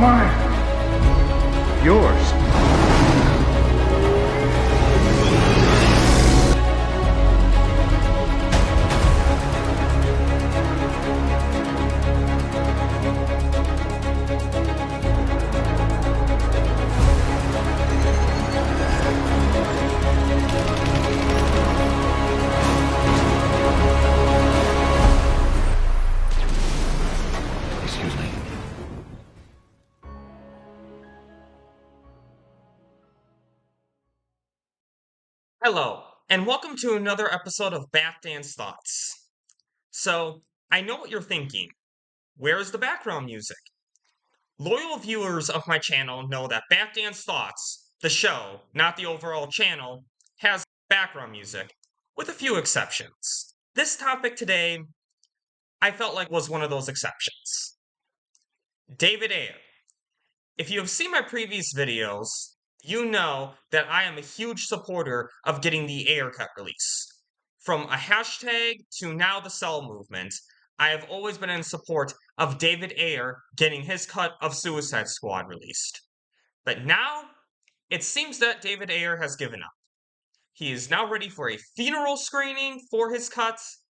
Mine. Yours. Excuse me. Hello, and welcome to another episode of Batdan's Thoughts. So, I know what you're thinking. Where is the background music? Loyal viewers of my channel know that Batdan's Thoughts, the show, not the overall channel, has background music, with a few exceptions. This topic today, I felt like was one of those exceptions. David Ayer. If you have seen my previous videos, you know that I am a huge supporter of getting the Ayer cut release. From a hashtag to now the Cell movement, I have always been in support of David Ayer getting his cut of Suicide Squad released. But now, it seems that David Ayer has given up. He is now ready for a funeral screening for his cuts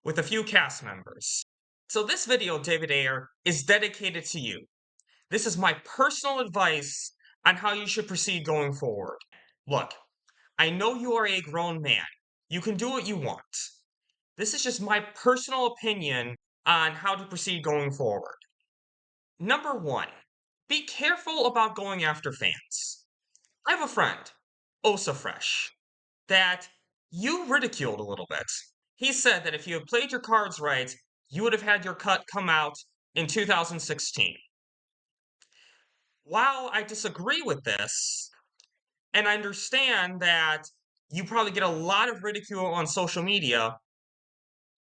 with a few cast members. So this video, David Ayer, is dedicated to you. This is my personal advice on how you should proceed going forward. Look, I know you are a grown man. You can do what you want. This is just my personal opinion on how to proceed going forward. Number one, be careful about going after fans. I have a friend, Osa Fresh, that you ridiculed a little bit. He said that if you had played your cards right, you would have had your cut come out in 2016. While I disagree with this, and I understand that you probably get a lot of ridicule on social media,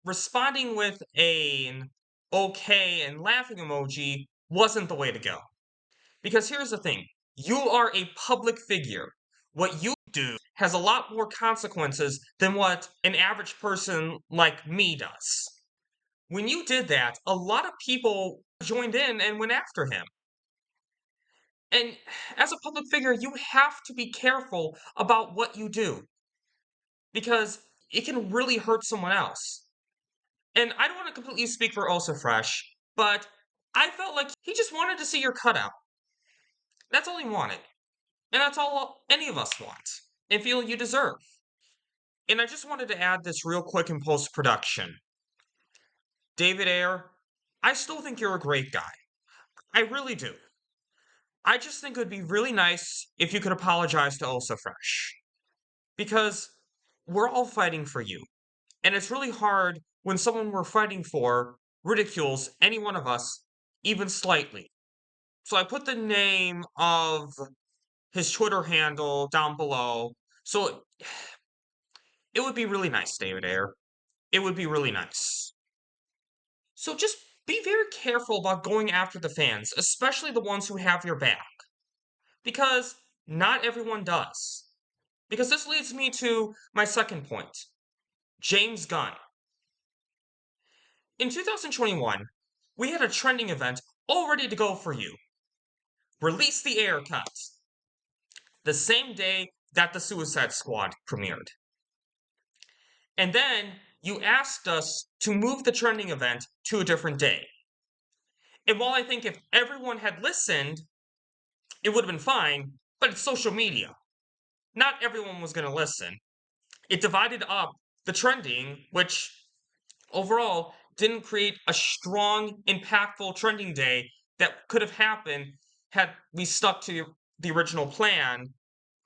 responding with an okay and laughing emoji wasn't the way to go. Because here's the thing, you are a public figure. What you do has a lot more consequences than what an average person like me does. When you did that, a lot of people joined in and went after him. And as a public figure, you have to be careful about what you do because it can really hurt someone else. And I don't want to completely speak for Osa Fresh, but I felt like he just wanted to see your cutout. That's all he wanted. And that's all any of us want and feel you deserve. And I just wanted to add this real quick in post production. David Ayer, I still think you're a great guy. I really do. I just think it would be really nice if you could apologize to Osa Fresh. Because we're all fighting for you. And it's really hard when someone we're fighting for ridicules any one of us, even slightly. So I put the name of his Twitter handle down below. So it would be really nice, David Ayer. It would be really nice. So just be very careful about going after the fans, especially the ones who have your back. Because not everyone does. Because this leads me to my second point. James Gunn. In 2021, we had a trending event all ready to go for you. Release the Ayer cut. The same day that the Suicide Squad premiered. And then you asked us to move the trending event to a different day. And while I think if everyone had listened, it would have been fine, but it's social media. Not everyone was going to listen. It divided up the trending, which overall didn't create a strong, impactful trending day that could have happened had we stuck to the original plan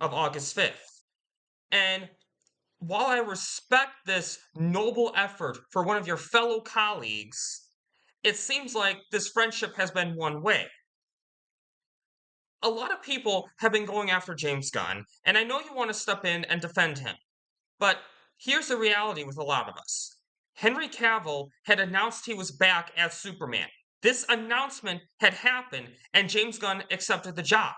of August 5th. And while I respect this noble effort for one of your fellow colleagues, it seems like this friendship has been one way. A lot of people have been going after James Gunn, and I know you want to step in and defend him. But here's the reality with a lot of us. Henry Cavill had announced he was back as Superman. This announcement had happened, and James Gunn accepted the job.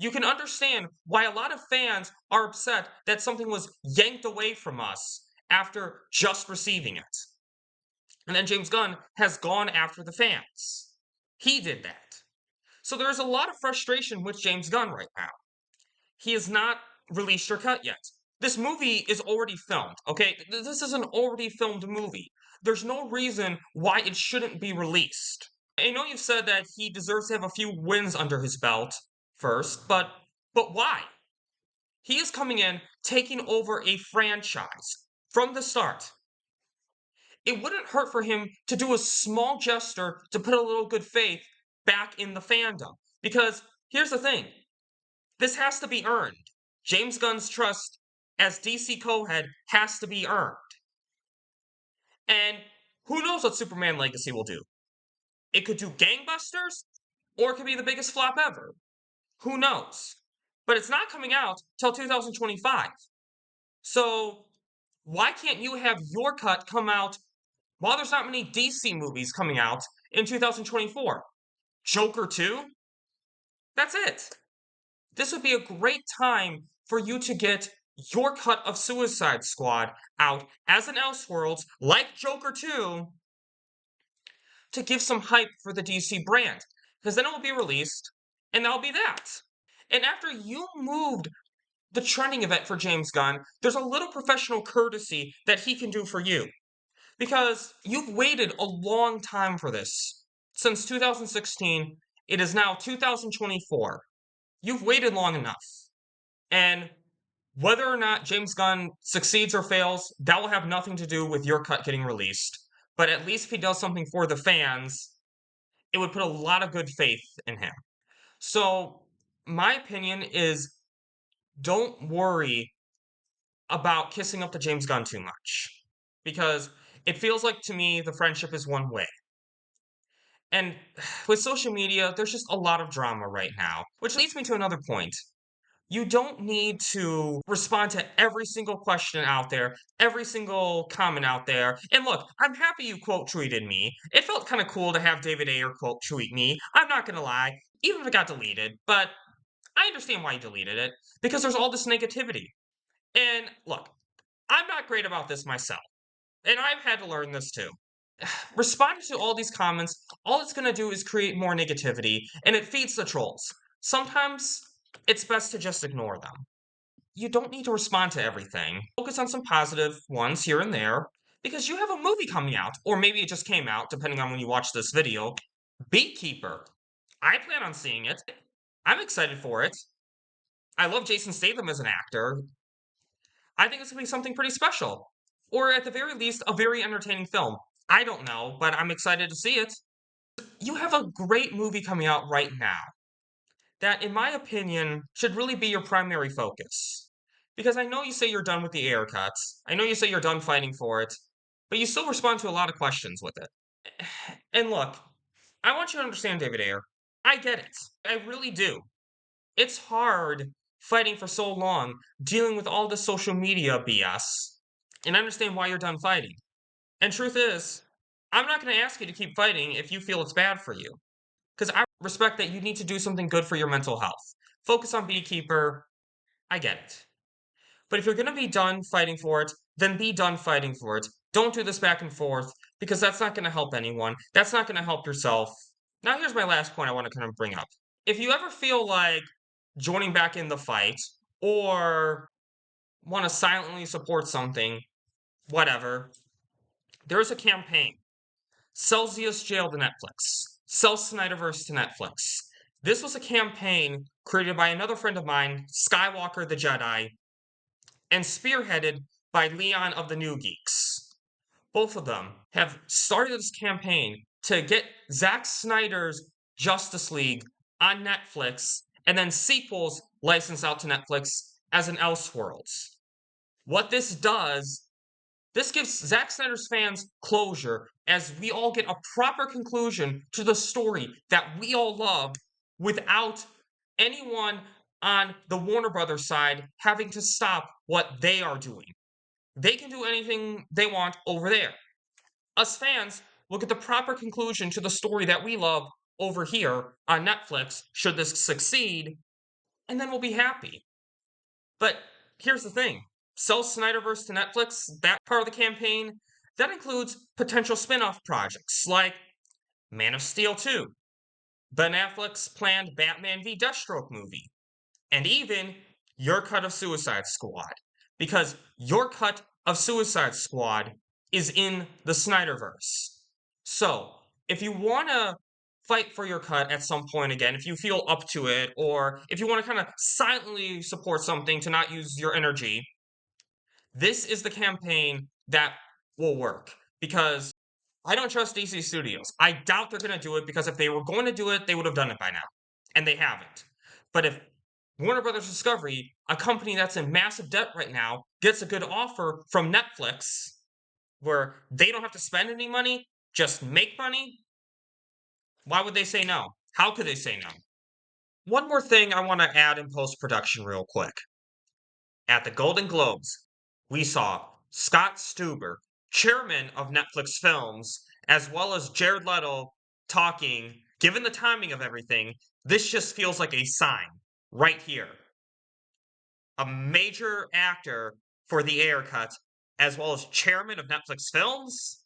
You can understand why a lot of fans are upset that something was yanked away from us after just receiving it. And then James Gunn has gone after the fans. He did that. So there's a lot of frustration with James Gunn right now. He has not released your cut yet. This movie is already filmed, okay? This is an already filmed movie. There's no reason why it shouldn't be released. I know you've said that he deserves to have a few wins under his belt first, but why? He is coming in, taking over a franchise from the start. It wouldn't hurt for him to do a small gesture to put a little good faith back in the fandom. Because here's the thing, this has to be earned. James Gunn's trust as DC co-head has to be earned. And who knows what Superman Legacy will do? It could do gangbusters, or it could be the biggest flop ever. Who knows? But it's not coming out till 2025. So why can't you have your cut come out while there's not many DC movies coming out in 2024? Joker 2? That's it. This would be a great time for you to get your cut of Suicide Squad out as an Elseworlds, like Joker 2, to give some hype for the DC brand. Because then it will be released, and that'll be that. And after you moved the trending event for James Gunn, there's a little professional courtesy that he can do for you. Because you've waited a long time for this. Since 2016, it is now 2024. You've waited long enough. And whether or not James Gunn succeeds or fails, that will have nothing to do with your cut getting released. But at least if he does something for the fans, it would put a lot of good faith in him. So, my opinion is don't worry about kissing up to James Gunn too much. Because it feels like to me the friendship is one way. And with social media, there's just a lot of drama right now. Which leads me to another point. You don't need to respond to every single question out there, every single comment out there. And look, I'm happy you quote tweeted me. It felt kind of cool to have David Ayer quote tweet me. I'm not gonna lie, even if it got deleted, but I understand why you deleted it because there's all this negativity. And look, I'm not great about this myself, and I've had to learn this too. Responding to all these comments, all it's gonna do is create more negativity, and it feeds the trolls. Sometimes it's best to just ignore them. You don't need to respond to everything. Focus on some positive ones here and there, because you have a movie coming out, or maybe it just came out, depending on when you watch this video. Beekeeper. I plan on seeing it. I'm excited for it. I love Jason Statham as an actor. I think it's going to be something pretty special. Or at the very least, a very entertaining film. I don't know, but I'm excited to see it. You have a great movie coming out right now that, in my opinion, should really be your primary focus. Because I know you say you're done with the Ayer cuts. I know you say you're done fighting for it, but you still respond to a lot of questions with it. And look, I want you to understand, David Ayer. I get it. I really do. It's hard fighting for so long, dealing with all this social media BS, and I understand why you're done fighting. And truth is, I'm not going to ask you to keep fighting if you feel it's bad for you. Because I respect that you need to do something good for your mental health. Focus on Beekeeper. I get it. But if you're going to be done fighting for it, then be done fighting for it. Don't do this back and forth, because that's not going to help anyone. That's not going to help yourself. Now, here's my last point I want to kind of bring up. If you ever feel like joining back in the fight, or want to silently support something, whatever, there's a campaign. Celsius Jail to Netflix. Sell Snyderverse to Netflix. This was a campaign created by another friend of mine, Skywalker the Jedi, and spearheaded by Leon of the New Geeks. Both of them have started this campaign to get Zack Snyder's Justice League on Netflix and then sequels licensed out to Netflix as an Elseworlds. What this does, this gives Zack Snyder's fans closure as we all get a proper conclusion to the story that we all love without anyone on the Warner Brothers side having to stop what they are doing. They can do anything they want over there. Us fans will get the proper conclusion to the story that we love over here on Netflix, should this succeed, and then we'll be happy. But here's the thing. Sell Snyderverse to Netflix, that part of the campaign, that includes potential spin-off projects like Man of Steel 2, Ben Affleck's planned Batman v Deathstroke movie, and even your cut of Suicide Squad. Because your cut of Suicide Squad is in the Snyderverse. So, if you want to fight for your cut at some point again, if you feel up to it, or if you want to kind of silently support something to not use your energy, this is the campaign that will work. Because I don't trust DC Studios. I doubt they're going to do it because if they were going to do it, they would have done it by now. And they haven't. But if Warner Brothers Discovery, a company that's in massive debt right now, gets a good offer from Netflix where they don't have to spend any money, just make money, why would they say no? How could they say no? One more thing I want to add in post production, real quick. At the Golden Globes, we saw Scott Stuber, chairman of Netflix Films, as well as Jared Leto talking. Given the timing of everything, this just feels like a sign right here. A major actor for the Ayer cut, as well as chairman of Netflix Films.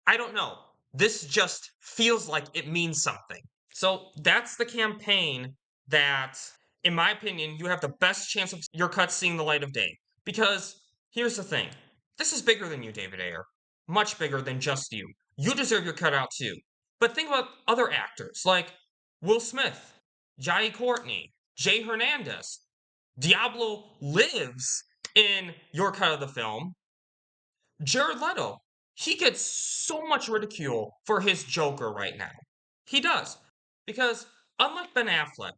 I don't know. This just feels like it means something. So that's the campaign that, in my opinion, you have the best chance of your cut seeing the light of day. Because here's the thing, this is bigger than you, David Ayer. Much bigger than just you. You deserve your cut out too. But think about other actors like Will Smith, Jai Courtney, Jay Hernandez. Diablo lives in your cut of the film. Jared Leto, he gets so much ridicule for his Joker right now. He does. Because unlike Ben Affleck,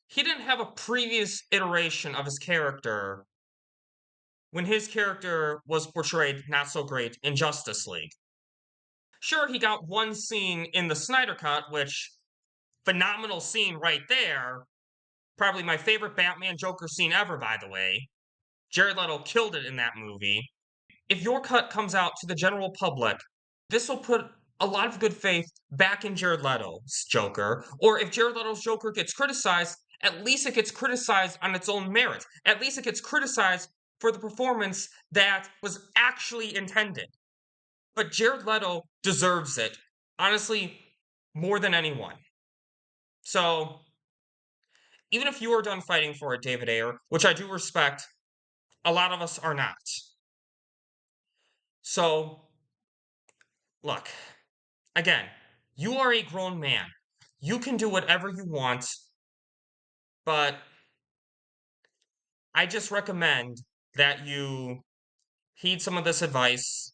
he didn't have a previous iteration of his character when his character was portrayed not so great in Justice League. Sure, he got one scene in the Snyder Cut, which, phenomenal scene right there. Probably my favorite Batman Joker scene ever, by the way. Jared Leto killed it in that movie. If your cut comes out to the general public, this will put a lot of good faith back in Jared Leto's Joker. Or if Jared Leto's Joker gets criticized, at least it gets criticized on its own merit. At least it gets criticized for the performance that was actually intended. But Jared Leto deserves it, honestly, more than anyone. So, even if you are done fighting for it, David Ayer, which I do respect, a lot of us are not. So, look, again, you are a grown man. You can do whatever you want, but I just recommend that you heed some of this advice.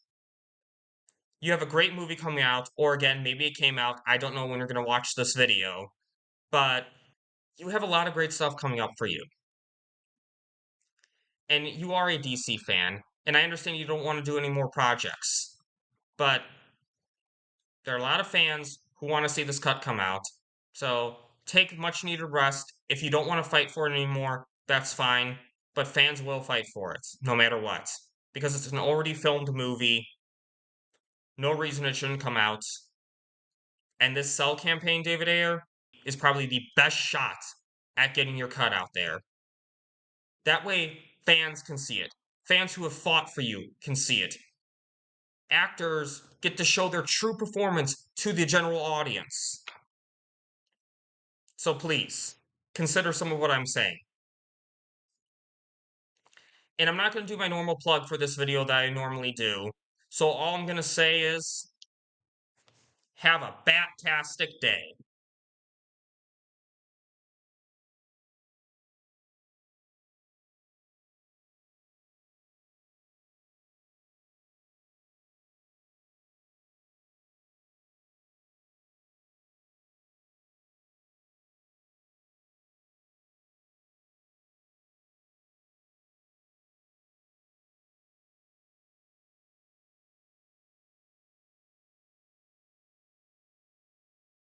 You have a great movie coming out, or again, maybe it came out. I don't know when you're going to watch this video, but you have a lot of great stuff coming up for you. And you are a DC fan, and I understand you don't want to do any more projects, but there are a lot of fans who want to see this cut come out. So take much needed rest. If you don't want to fight for it anymore, that's fine. But fans will fight for it, no matter what. Because it's an already filmed movie. No reason it shouldn't come out. And this Cell campaign, David Ayer, is probably the best shot at getting your cut out there. That way, fans can see it. Fans who have fought for you can see it. Actors get to show their true performance to the general audience. So please, consider some of what I'm saying. And I'm not going to do my normal plug for this video that I normally do. So all I'm going to say is, have a bat-tastic day.